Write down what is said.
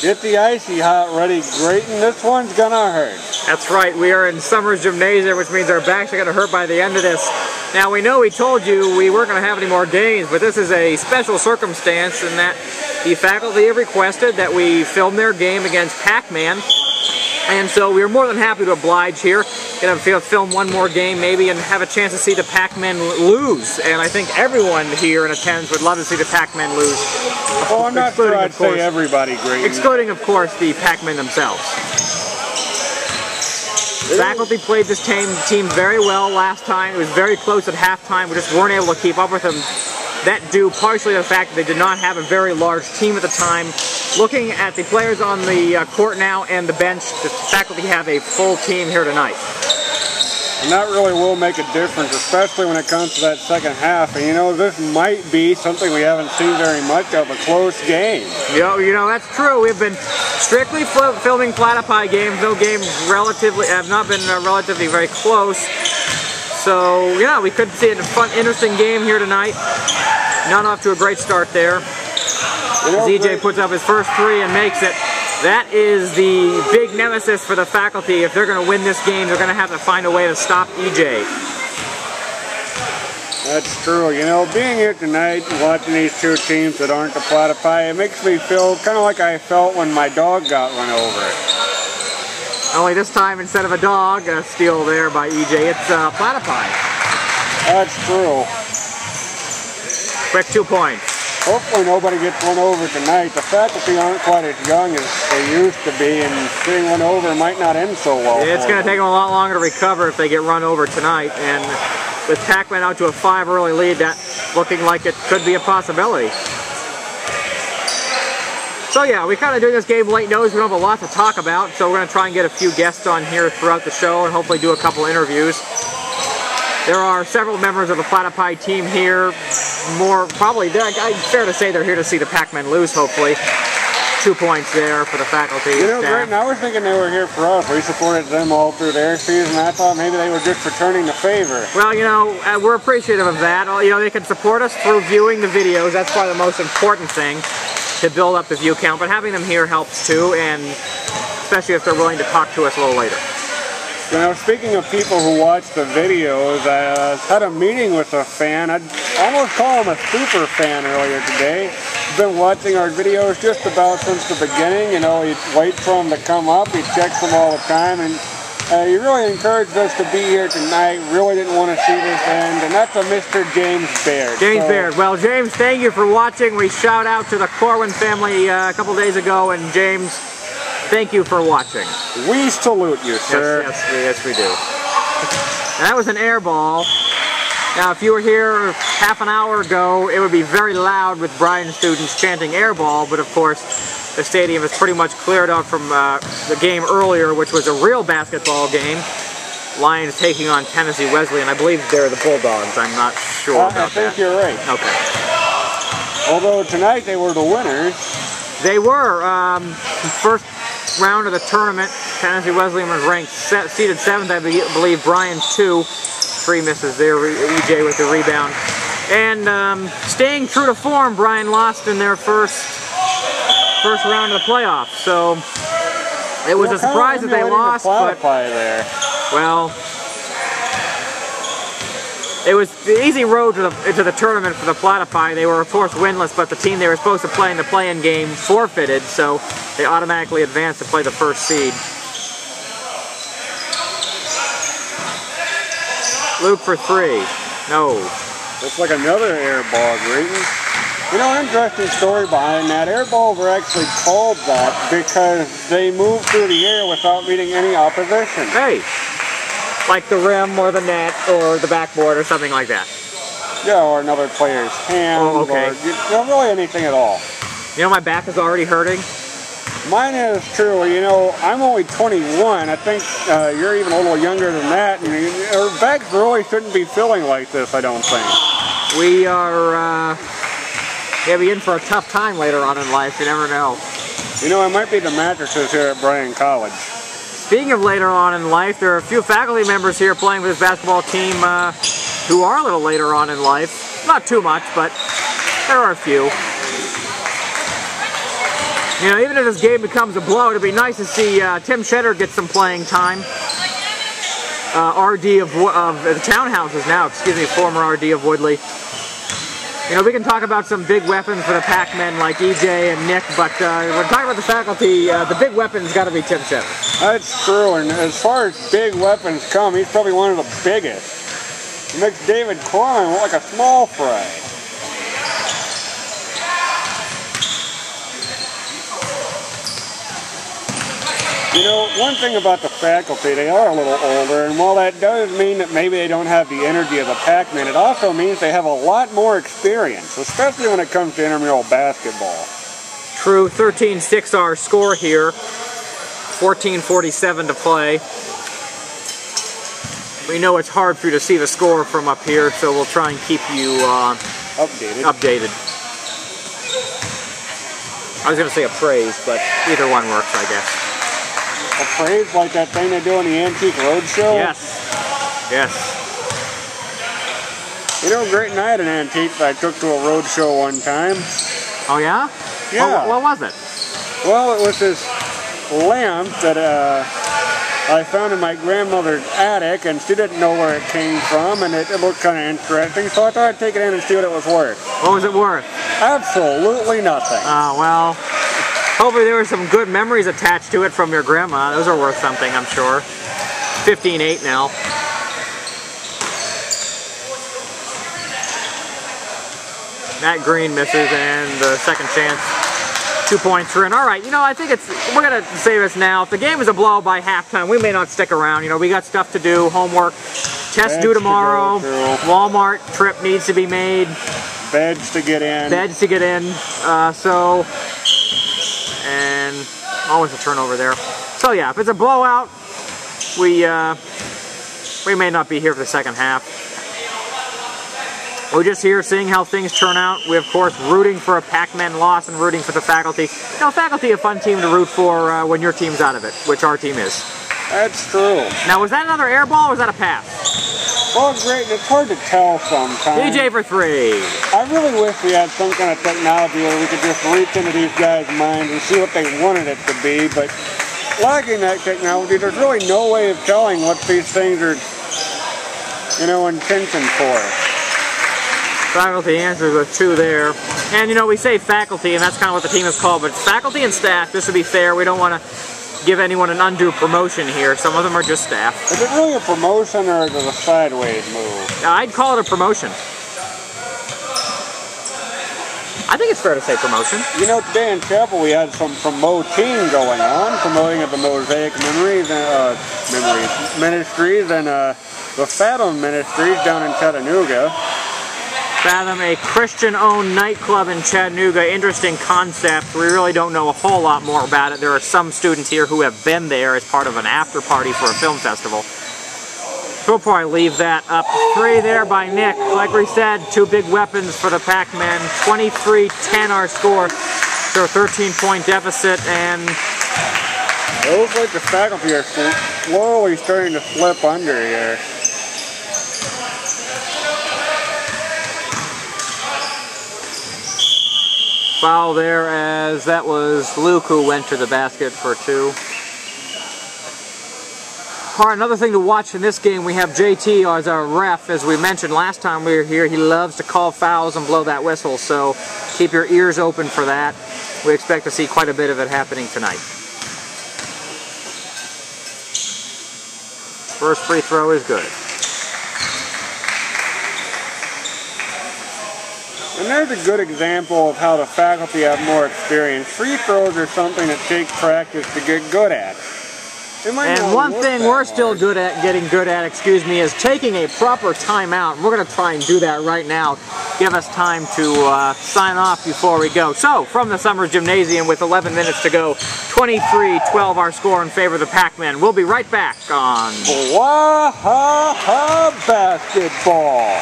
Get the icy hot ready, Grayton. This one's gonna hurt. That's right. We are in Summers Gymnasium, which means our backs are gonna hurt by the end of this. Now we know we told you we weren't gonna have any more games, but this is a special circumstance in that the faculty have requested that we film their game against Pac-Man. And so we were more than happy to oblige here. Gonna film one more game maybe and have a chance to see the Pac-Man lose. And I think everyone here in attendance would love to see the Pac-Man lose. Oh, I'm not sure I'd say everybody, Grayton. Excluding, of course, the Pac-Man themselves. Faculty played this team very well last time. It was very close at halftime. We just weren't able to keep up with them. That due partially to the fact that they did not have a very large team at the time. Looking at the players on the court now and the bench, the faculty have a full team here tonight. And that really will make a difference, especially when it comes to that second half. And you know, this might be something we haven't seen very much of, a close game. You know that's true. We've been strictly filming Platypi games. No games have not been relatively very close. So yeah, we could see a fun, interesting game here tonight. Not off to a great start there. ZJ puts up his first three and makes it. That is the big nemesis for the faculty. If they're going to win this game, they're going to have to find a way to stop EJ. That's true. You know, being here tonight and watching these two teams that aren't the Platypi, it makes me feel kind of like I felt when my dog got run over. Only this time, instead of a dog, a steal there by EJ, it's Platypi. That's true. Quick 2 points. Hopefully nobody gets run over tonight. The faculty aren't quite as young as they used to be, and getting run over might not end so well. It's going to take them a lot longer to recover if they get run over tonight. And with Pac-Man out to a 5 early lead, that looking like it could be a possibility. So yeah, we kind of doing this game late notice. We don't have a lot to talk about, so we're going to try and get a few guests on here throughout the show and hopefully do a couple interviews. There are several members of the Platypi team here. Fair to say they're here to see the Pac-Man lose, hopefully. 2 points there for the faculty. You know, Grayton, I was thinking they were here for us. We supported them all through their season. I thought maybe they were just returning the favor. Well, you know, we're appreciative of that. You know, they can support us through viewing the videos. That's probably the most important thing, to build up the view count. But having them here helps too, and especially if they're willing to talk to us a little later. You know, speaking of people who watch the videos, I had a meeting with a fan. I'd almost call him a super fan earlier today. He's been watching our videos just about since the beginning. You know, he'd wait for them to come up. He checks them all the time. And he really encouraged us to be here tonight. Really didn't want to see this end. And that's a Mr. James Baird. James Baird. Well, James, thank you for watching. We shout out to the Corwin family a couple days ago. And James, thank you for watching. We salute you, sir. Yes, we do. And that was an air ball. Now, if you were here half an hour ago, it would be very loud with Bryan students chanting air ball, but of course, the stadium is pretty much cleared out from the game earlier, which was a real basketball game. Lions taking on Tennessee Wesleyan. I believe they're the Bulldogs. I'm not sure about that. I think you're right. Okay. Although tonight they were the winners. They were. First round of the tournament, Tennessee Wesleyan was ranked seeded 7th, I believe. Bryan 2. 3 misses there. EJ with the rebound. And staying true to form, Bryan lost in their first round of the playoffs. So it was a surprise that they lost, but well, it was the easy road to the tournament for the Platypi. They were of course winless, but the team they were supposed to play in the play-in game forfeited, so they automatically advanced to play the first seed. Luke for 3. No. Looks like another air ball, Grayton. You know, an interesting story behind that. Air balls were actually called that because they moved through the air without meeting any opposition. Hey, like the rim or the net or the backboard or something like that. Yeah, or another player's hand. Oh, okay. Or really anything at all. You know, my back is already hurting. Mine is true. You know, I'm only 21. I think you're even a little younger than that. And our backs really shouldn't be feeling like this, I don't think. We are going to be in for a tough time later on in life. You never know. You know, it might be the mattresses here at Bryan College. Speaking of later on in life, there are a few faculty members here playing for this basketball team who are a little later on in life. Not too much, but there are a few. You know, even if this game becomes a blow, it'd be nice to see Tim Shedder get some playing time. RD of the Townhouses now, excuse me, former RD of Woodley. You know, we can talk about some big weapons for the Pac-Men like EJ and Nick, but when we're talking about the faculty, the big weapon's got to be Tim Shedder. That's true, and as far as big weapons come, he's probably one of the biggest. He makes David Corman look like a small fry. You know, one thing about the faculty, they are a little older, and while that does mean that maybe they don't have the energy of the Pac-Man, it also means they have a lot more experience, especially when it comes to intramural basketball. True, 13-6 our score here, 14:47 to play. We know it's hard for you to see the score from up here, so we'll try and keep you updated. I was going to say appraised, but either one works, I guess. Appraised like that thing they do on the Antique Roadshow? Yes. Yes. You know, great night in Antiques I took to a roadshow one time. Oh yeah? Yeah. What was it? Well, it was this lamp that I found in my grandmother's attic, and she didn't know where it came from, and it looked kind of interesting, so I thought I'd take it in and see what it was worth. What was it worth? Absolutely nothing. Well, hopefully there were some good memories attached to it from your grandma. Those are worth something, I'm sure. 15-8 now. That green misses, and the second chance. 2 points are in. All right, you know, I think we're going to say this now. If the game is a blow by halftime, we may not stick around. You know, we got stuff to do, homework, tests due tomorrow, Walmart trip needs to be made. Beds to get in. Beds to get in. And always a turnover there. So yeah, if it's a blowout, we may not be here for the second half. We're just here seeing how things turn out. We, of course, rooting for a Pac-Man loss and rooting for the faculty. You know, faculty a fun team to root for when your team's out of it, which our team is. That's true. Now, was that another air ball or was that a pass? Well, great. It's hard to tell sometimes. DJ for three. I really wish we had some kind of technology where we could just reach into these guys' minds and see what they wanted it to be, but lacking that technology, there's really no way of telling what these things are, you know, intentioned for. Faculty answers with two there. And, you know, we say faculty, and that's kind of what the team is called, but faculty and staff, this would be fair. We don't want to give anyone an undue promotion here. Some of them are just staff. Is it really a promotion or is it a sideways move? I'd call it a promotion. I think it's fair to say promotion. You know, today in chapel we had some promoting going on, promoting of the Mosaic Ministries and the Fathom Ministries down in Chattanooga. Fathom, a Christian-owned nightclub in Chattanooga. Interesting concept. We really don't know a whole lot more about it. There are some students here who have been there as part of an after party for a film festival. We'll probably leave that up. Three there by Nick. Like we said, two big weapons for the Pac-Men. 23-10 our score. So a 13-point deficit, and it looks like the faculty are slowly starting to slip under here. Foul there, as that was Luke who went to the basket for two. All right, another thing to watch in this game, we have JT as our ref. As we mentioned last time we were here, he loves to call fouls and blow that whistle, so keep your ears open for that. We expect to see quite a bit of it happening tonight. First free throw is good. And there's a good example of how the faculty have more experience. Free throws are something that takes practice to get good at. And one thing we're still getting good at, is taking a proper timeout. We're going to try and do that right now. Give us time to sign off before we go. So, from the Summer Gymnasium with 11 minutes to go, 23-12 our score in favor of the Pac-Men. We'll be right back on Wahaha Basketball.